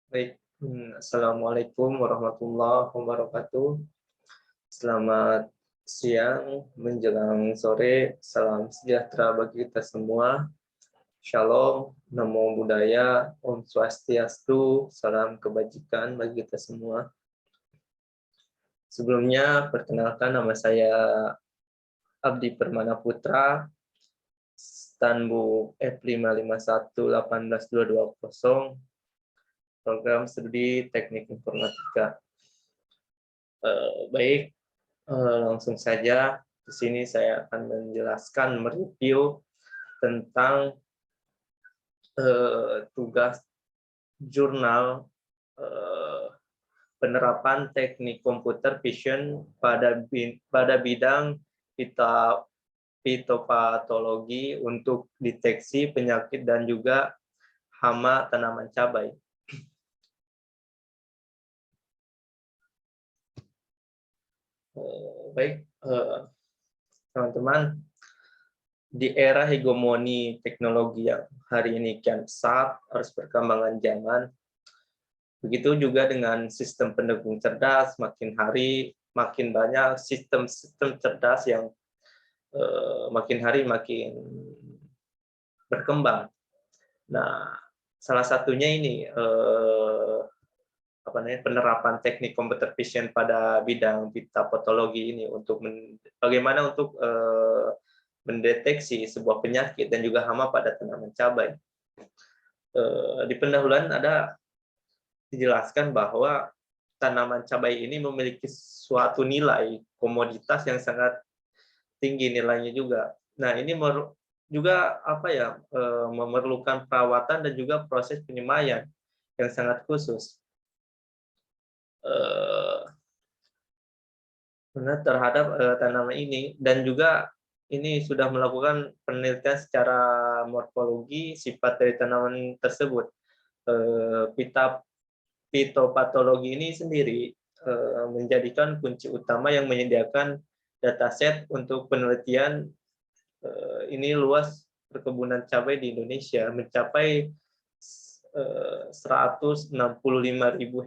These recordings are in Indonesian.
Baik, Assalamualaikum warahmatullahi wabarakatuh. Selamat siang menjelang sore. Salam sejahtera bagi kita semua. Shalom, Namo Buddhaya, Om Swastiastu, salam kebajikan bagi kita semua. Sebelumnya, perkenalkan nama saya Abdi Permana Putra, Stanbu F55118220, program studi Teknik Informatika. Baik, langsung saja di sini saya akan menjelaskan mereview tentang tugas jurnal penerapan teknik komputer vision pada bidang fitopatologi untuk deteksi penyakit dan juga hama tanaman cabai. Baik, teman-teman, di era hegemoni teknologi yang hari ini kian pesat, harus perkembangan zaman, begitu juga dengan sistem pendukung cerdas, makin hari makin banyak sistem-sistem cerdas yang makin hari makin berkembang. Nah, salah satunya ini penerapan teknik computer vision pada bidang fitopatologi ini untuk bagaimana untuk mendeteksi sebuah penyakit dan juga hama pada tanaman cabai. Di pendahuluan ada dijelaskan bahwa tanaman cabai ini memiliki suatu nilai komoditas yang sangat tinggi nilainya juga. Nah, ini juga memerlukan perawatan dan juga proses penyemaian yang sangat khusus terhadap tanaman ini, dan juga ini sudah melakukan penelitian secara morfologi sifat dari tanaman tersebut. Fitopatologi ini sendiri menjadikan kunci utama yang menyediakan dataset untuk penelitian ini luas perkebunan cabai di Indonesia mencapai 165.000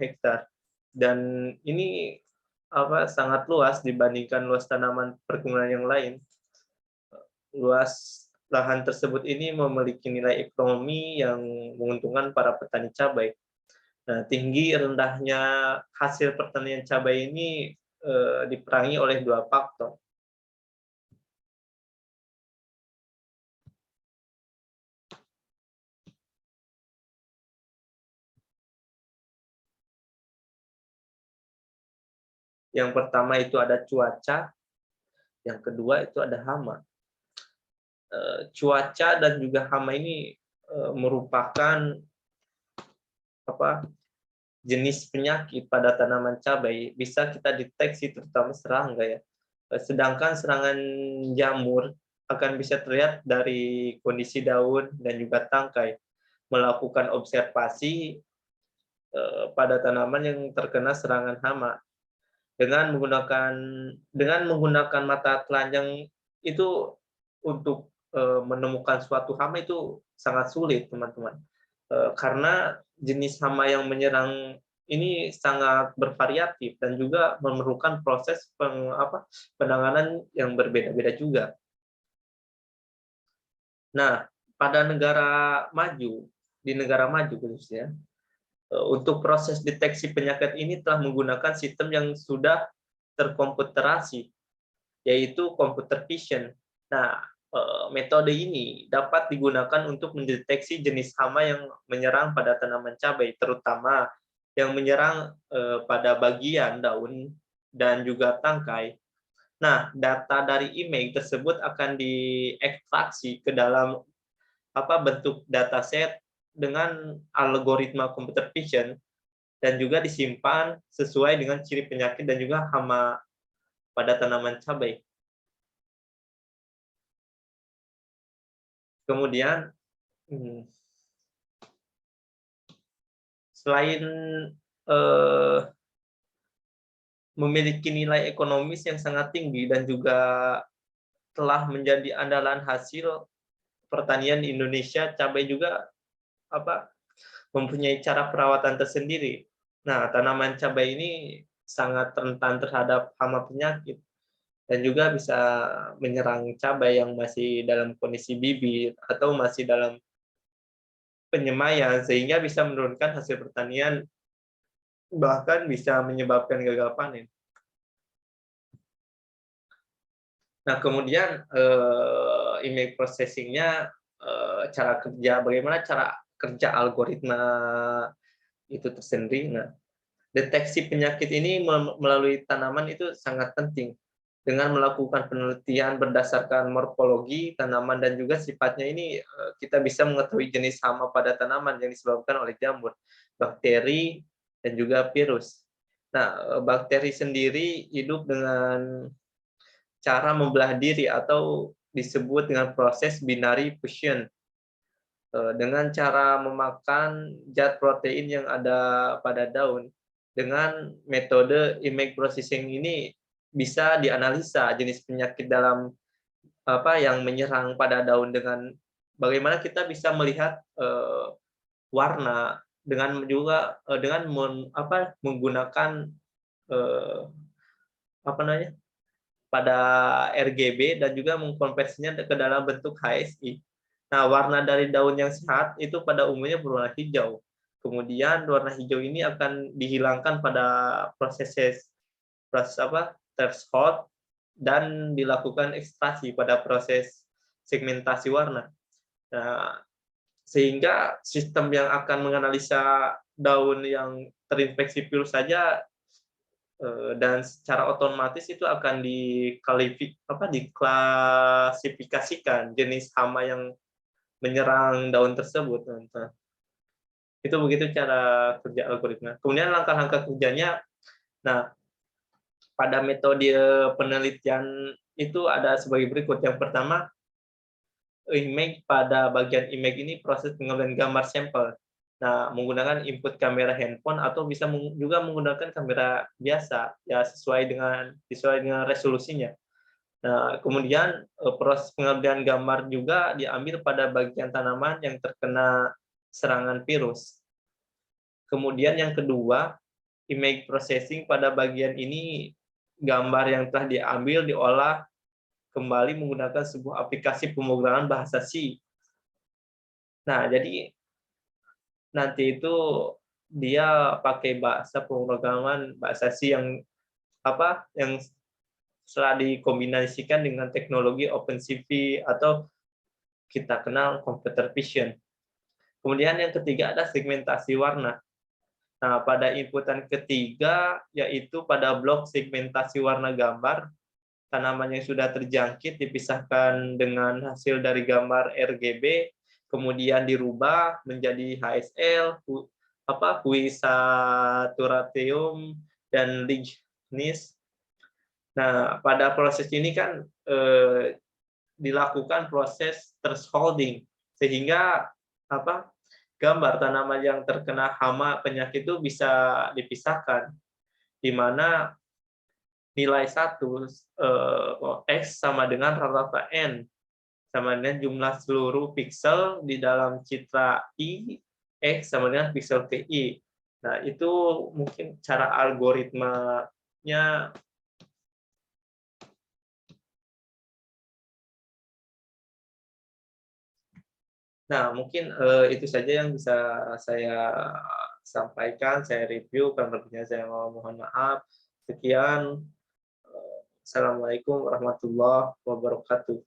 hektar, dan ini sangat luas dibandingkan luas tanaman perkebunan yang lain. Luas lahan tersebut ini memiliki nilai ekonomi yang menguntungkan para petani cabai. Nah, tinggi rendahnya hasil pertanian cabai ini diperangi oleh dua faktor. Yang pertama itu ada cuaca, yang kedua itu ada hama. Cuaca dan juga hama ini merupakan jenis penyakit pada tanaman cabai, bisa kita deteksi terutama serangga ya. Sedangkan serangan jamur akan bisa terlihat dari kondisi daun dan juga tangkai. Melakukan observasi pada tanaman yang terkena serangan hama dengan menggunakan mata telanjang itu untuk menemukan suatu hama itu sangat sulit, teman-teman. Karena jenis hama yang menyerang ini sangat bervariatif dan juga memerlukan proses penanganan yang berbeda-beda juga. Nah, pada di negara maju khususnya, untuk proses deteksi penyakit ini telah menggunakan sistem yang sudah terkomputerasi, yaitu computer vision. Nah, metode ini dapat digunakan untuk mendeteksi jenis hama yang menyerang pada tanaman cabai, terutama yang menyerang pada bagian daun dan juga tangkai. Nah, data dari image tersebut akan diekstraksi ke dalam bentuk dataset dengan algoritma computer vision dan juga disimpan sesuai dengan ciri penyakit dan juga hama pada tanaman cabai. Kemudian selain memiliki nilai ekonomis yang sangat tinggi dan juga telah menjadi andalan hasil pertanian di Indonesia, cabai juga mempunyai cara perawatan tersendiri. Nah, tanaman cabai ini sangat rentan terhadap hama penyakit dan juga bisa menyerang cabai yang masih dalam kondisi bibit atau masih dalam penyemaian, sehingga bisa menurunkan hasil pertanian, bahkan bisa menyebabkan gagal panen. Nah, kemudian image processing-nya, cara kerja, bagaimana cara kerja algoritma itu tersendiri. Nah, deteksi penyakit ini melalui tanaman itu sangat penting. Dengan melakukan penelitian berdasarkan morfologi tanaman dan juga sifatnya ini, kita bisa mengetahui jenis hama pada tanaman yang disebabkan oleh jamur, bakteri, dan juga virus. Nah, bakteri sendiri hidup dengan cara membelah diri atau disebut dengan proses binary fusion, dengan cara memakan zat protein yang ada pada daun. Dengan metode image processing ini bisa dianalisa jenis penyakit dalam yang menyerang pada daun, dengan bagaimana kita bisa melihat warna, dengan juga dengan menggunakan eh, apa namanya pada RGB dan juga mengkonversinya ke dalam bentuk HSI. Nah, warna dari daun yang sehat itu pada umumnya berwarna hijau. Kemudian warna hijau ini akan dihilangkan pada proses threshold dan dilakukan ekstraksi pada proses segmentasi warna. Nah, sehingga sistem yang akan menganalisa daun yang terinfeksi virus saja, dan secara otomatis itu akan diklasifikasikan jenis hama yang menyerang daun tersebut. Nah, itu begitu cara kerja algoritma. Kemudian langkah-langkah kerjanya, nah, pada metode penelitian itu ada sebagai berikut. Yang pertama, image. Pada bagian image ini proses pengambilan gambar sampel. Nah, menggunakan input kamera handphone atau bisa juga menggunakan kamera biasa, ya sesuai dengan resolusinya. Nah, kemudian proses pengambilan gambar juga diambil pada bagian tanaman yang terkena serangan virus. Kemudian yang kedua, image processing. Pada bagian ini gambar yang telah diambil diolah kembali menggunakan sebuah aplikasi pemrograman bahasa C. Nah, jadi nanti itu dia pakai bahasa pemrograman bahasa C yang setelah dikombinasikan dengan teknologi OpenCV atau kita kenal computer vision. Kemudian yang ketiga ada segmentasi warna. Nah, pada inputan ketiga, yaitu pada blok segmentasi warna gambar, tanaman yang sudah terjangkit dipisahkan dengan hasil dari gambar RGB, kemudian dirubah menjadi HSL, Huisaturateum, dan Lignis. Nah, pada proses ini kan dilakukan proses thresholding, sehingga gambar tanaman yang terkena hama penyakit itu bisa dipisahkan, di mana nilai 1 X sama dengan rata-rata N, sama dengan jumlah seluruh piksel di dalam citra I, X sama dengan piksel TI. Nah, itu mungkin cara algoritmanya. Nah, mungkin itu saja yang bisa saya sampaikan, saya review. Kurang lebihnya saya mohon maaf. Sekian. Assalamualaikum warahmatullahi wabarakatuh.